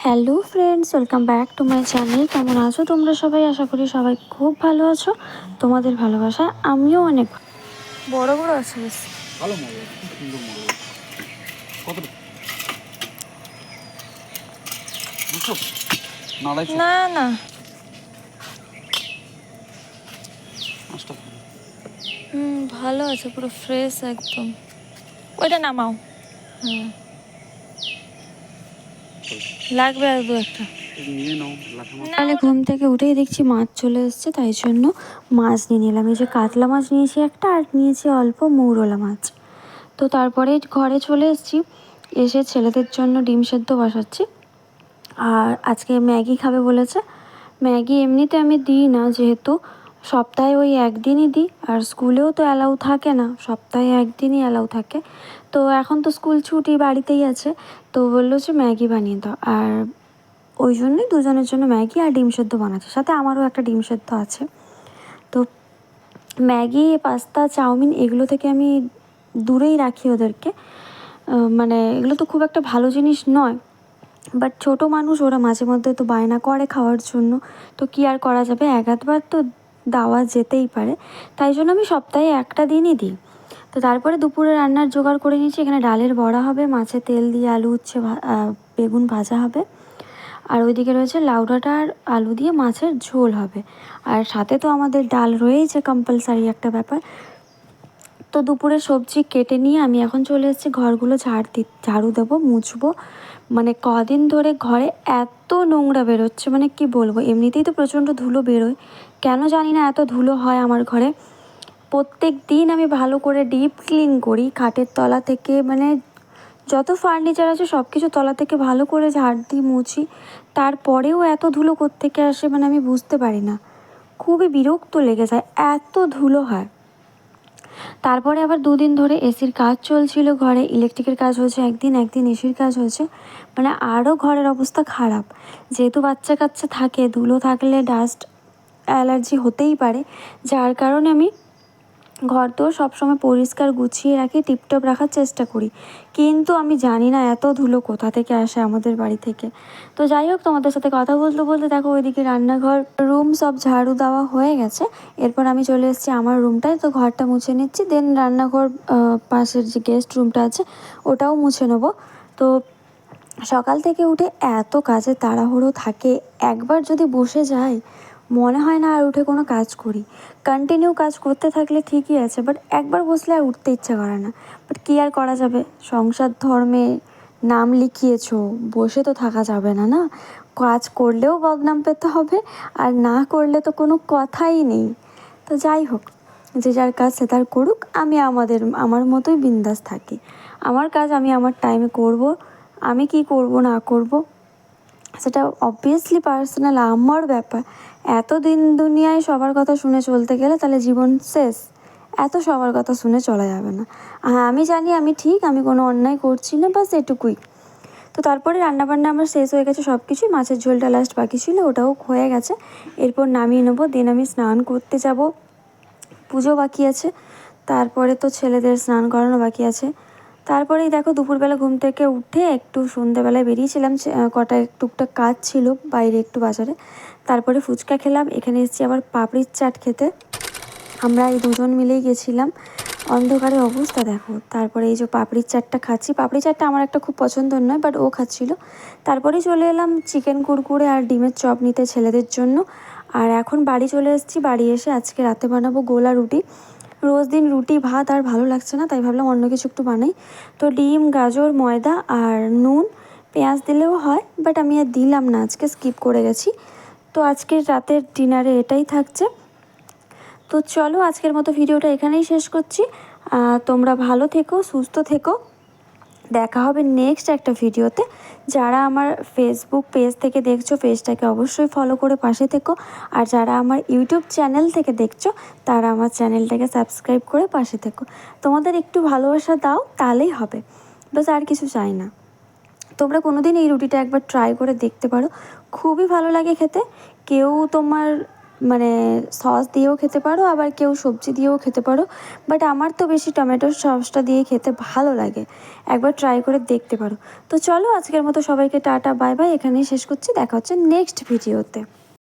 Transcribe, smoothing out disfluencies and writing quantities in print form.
Hello friends, welcome back to my channel. কেমন আছো তোমরা সবাই? আশা করি সবাই খুব ভালো আছো। তোমাদের ভালোবাসা আমিও অনেক বড় বড় আছে। বেশ ভালো মডেল, খুব সুন্দর মডেল। কত দুশো না আড়াইশো? না না, পাঁচটা ভালো আছে, পুরো ফ্রেশ একদম। ওইটা নামাও। হ্যাঁ, লাগবে আর দু একটা। নিয়ে নাও লাঠা মাছ। তাহলে ঘুম থেকে উঠেই দেখছি মাছ চলে এসছে, তাই জন্য মাছ নিয়ে নিলাম। এই যে কাতলা মাছ নিয়েছি একটা, আর নিয়েছি অল্প মৌরলা মাছ। তো তারপরে ঘরে চলে এসেছি, এসে ছেলেদের জন্য ডিম সেদ্ধ বসাচ্ছি। আর আজকে ম্যাগি খাবে বলেছে। ম্যাগি এমনিতে আমি দিই না, যেহেতু সপ্তাহে ওই একদিনই দিই, আর স্কুলেও তো অ্যালাউ থাকে না, সপ্তাহে একদিনই অ্যালাউ থাকে। তো এখন তো স্কুল ছুটি, বাড়িতেই আছে, তো বললো যে ম্যাগি বানিয়ে দাও। আর ওই জন্যই দুজনের জন্য ম্যাগি আর ডিম সেদ্ধ বানাচ্ছে, সাথে আমারও একটা ডিম সেদ্ধ আছে। তো ম্যাগি, পাস্তা, চাউমিন এগুলো থেকে আমি দূরেই রাখি ওদেরকে। মানে এগুলো তো খুব একটা ভালো জিনিস নয়, বাট ছোটো মানুষ, ওরা মাঝে মধ্যে তো বায়না করে খাওয়ার জন্য, তো কী আর করা যাবে, এক আধবার তো দেওয়া যেতেই পারে। তাই জন্য আমি সপ্তাহে একটা দিনই দিই। তো তারপরে দুপুরে রান্নার জোগাড় করে নিয়েছি। এখানে ডালের বড়া হবে, মাছে তেল দিয়ে আলু উচ্ছে বেগুন ভাজা হবে, আর ওইদিকে রয়েছে লাউ ডাঁটা আর আলু দিয়ে মাছের ঝোল হবে। আর সাথে তো আমাদের ডাল রয়েছে, কম্পালসারি একটা ব্যাপার। তো দুপুরে সবজি কেটে নিয়ে আমি এখন চলে এসেছি ঘরগুলো ঝাড়ু দেবো, মুছবো। মানে কদিন ধরে ঘরে এত নোংরা বেরোচ্ছে, মানে কি বলবো, এমনিতেই তো প্রচণ্ড ধুলো বেরোয়, কেন জানি না এত ধুলো হয় আমার ঘরে। প্রত্যেক দিন আমি ভালো করে ডিপ ক্লিন করি, খাটের তলা থেকে, মানে যত ফার্নিচার আছে সব কিছু তলা থেকে ভালো করে ঝাড় দিই, মুছি। তারপরেও এত ধুলো কোত্থেকে আসে, মানে আমি বুঝতে পারি না। খুবই বিরক্ত লেগে যায়, এত ধুলো হয়। তারপরে আবার দুদিন ধরে এসির কাজ চলছিল ঘরে, ইলেকট্রিকের কাজ হয়েছে একদিন, একদিন এসির কাজ হয়েছে, মানে আরও ঘরের অবস্থা খারাপ। যেহেতু বাচ্চা কাচ্চা থাকে, ধুলো থাকলে ডাস্ট অ্যালার্জি হতেই পারে, যার কারণে আমি ঘর তো সবসময় পরিষ্কার গুছিয়ে রাখি, টিপটপ রাখার চেষ্টা করি। কিন্তু আমি জানি না এত ধুলো কোথা থেকে আসে আমাদের বাড়ি থেকে। তো যাই হোক, তোমাদের সাথে কথা বলতে বলতে দেখো ওইদিকে রান্নাঘর, রুম সব ঝাড়ু দেওয়া হয়ে গেছে। এরপর আমি চলে এসেছি আমার রুমটায়, তো ঘরটা মুছে নিচ্ছি, দেন রান্নাঘর পাশের যে গেস্ট রুমটা আছে ওটাও মুছে নেবো। তো সকাল থেকে উঠে এত কাজে তাড়াহুড়ো থাকে, একবার যদি বসে যাই মনে হয় না আর উঠে কোনো কাজ করি। কন্টিনিউ কাজ করতে থাকলে ঠিকই আছে, বাট একবার বসলে আর উঠতে ইচ্ছা করে না। বাট কী আর করা যাবে, সংসার ধর্মে নাম লিখিয়েছো, বসে তো থাকা যাবে না, না? কাজ করলেও বদনাম পেতে হবে, আর না করলে তো কোনো কথাই নেই। তো যাই হোক, যে যার কাজ সে তার করুক, আমি আমার মতোই বিন্দাস থাকি। আমার কাজ আমি আমার টাইমে করব। আমি কি করব না করব সেটা অবভিয়াসলি পার্সোনাল আমার ব্যাপার। এত দিন দুনিয়ায় সবার কথা শুনে চলতে গেলে তাহলে জীবন শেষ। এত সবার কথা শুনে চলা যাবে না। হ্যাঁ, আমি জানি আমি ঠিক, আমি কোনো অন্যায় করছি না, বাস এটুকুই। তো তারপরে রান্নাবান্না আমার শেষ হয়ে গেছে সব কিছুই। মাছের ঝোলটা লাস্ট বাকি ছিল, ওটাও হয়ে গেছে। এরপর নামিয়ে নেবো, দেন আমি স্নান করতে যাব, পুজো বাকি আছে, তারপরে তো ছেলেদের স্নান করানো বাকি আছে। তারপরেই দেখো দুপুরবেলা ঘুম থেকে উঠে একটু সন্ধ্যেবেলায় বেরিয়েছিলাম, কটা টুকটাক কাজ ছিল বাইরে একটু বাজারে। তারপরে ফুচকা খেলাম, এখানে এসেছি আবার পাপড়ির চাট খেতে। আমরা এই দুজন মিলেই গেছিলাম, অন্ধকারের অবস্থা দেখো। তারপরে এই যে পাপড়ির চাটটা খাচ্ছি, পাপড়ি চাটটা আমার একটা খুব পছন্দের নয়, বাট ও খাচ্ছিল। তারপরেই চলে এলাম চিকেন কুরকুরে আর ডিমের চপ নিতে ছেলেদের জন্য। আর এখন বাড়ি চলে এসেছি, বাড়ি এসে আজকে রাতে বানাবো গোলা রুটি। রোজ দিন রুটি ভাত আর ভালো লাগছে না, তাই ভাবলাম অন্য কিছু একটু বানাই। তো ডিম, গাজর, ময়দা আর নুন, পেঁয়াজ দিলেও হয়, বাট আমি আর দিলাম না, আজকে স্কিপ করে গেছি। তো আজকের রাতের ডিনারে এটাই থাকছে। তো চলো আজকের মতো ভিডিওটা এখানেই শেষ করছি। তোমরা ভালো থেকো, সুস্থ থেকো, দেখা হবে নেক্সট একটা ভিডিওতে। যারা আমার ফেসবুক পেজ থেকে দেখছো, পেজটাকে অবশ্যই ফলো করে পাশে থেকো। আর যারা আমার ইউটিউব চ্যানেল থেকে দেখছো, তারা আমার চ্যানেলটাকে সাবস্ক্রাইব করে পাশে থেকো। তোমাদের একটু ভালোবাসা দাও, তাহলেই হবে, বাস আর কিছু চাই না। তোমরা কোনো দিন এই রুটিটা একবার ট্রাই করে দেখতে পারো, খুবই ভালো লাগে খেতে। কেউ তোমার মানে সস দিয়েও খেতে পারো, আবার কেউ সবজি দিয়েও খেতে পারো, বাট আমার তো বেশি টমেটো সসটা দিয়ে খেতে ভালো লাগে। একবার ট্রাই করে দেখতে পারো। তো চলো আজকের মতো সবাইকে টাটা বাই বাই, এখানেই শেষ করছি, দেখা হচ্ছে নেক্সট ভিডিওতে।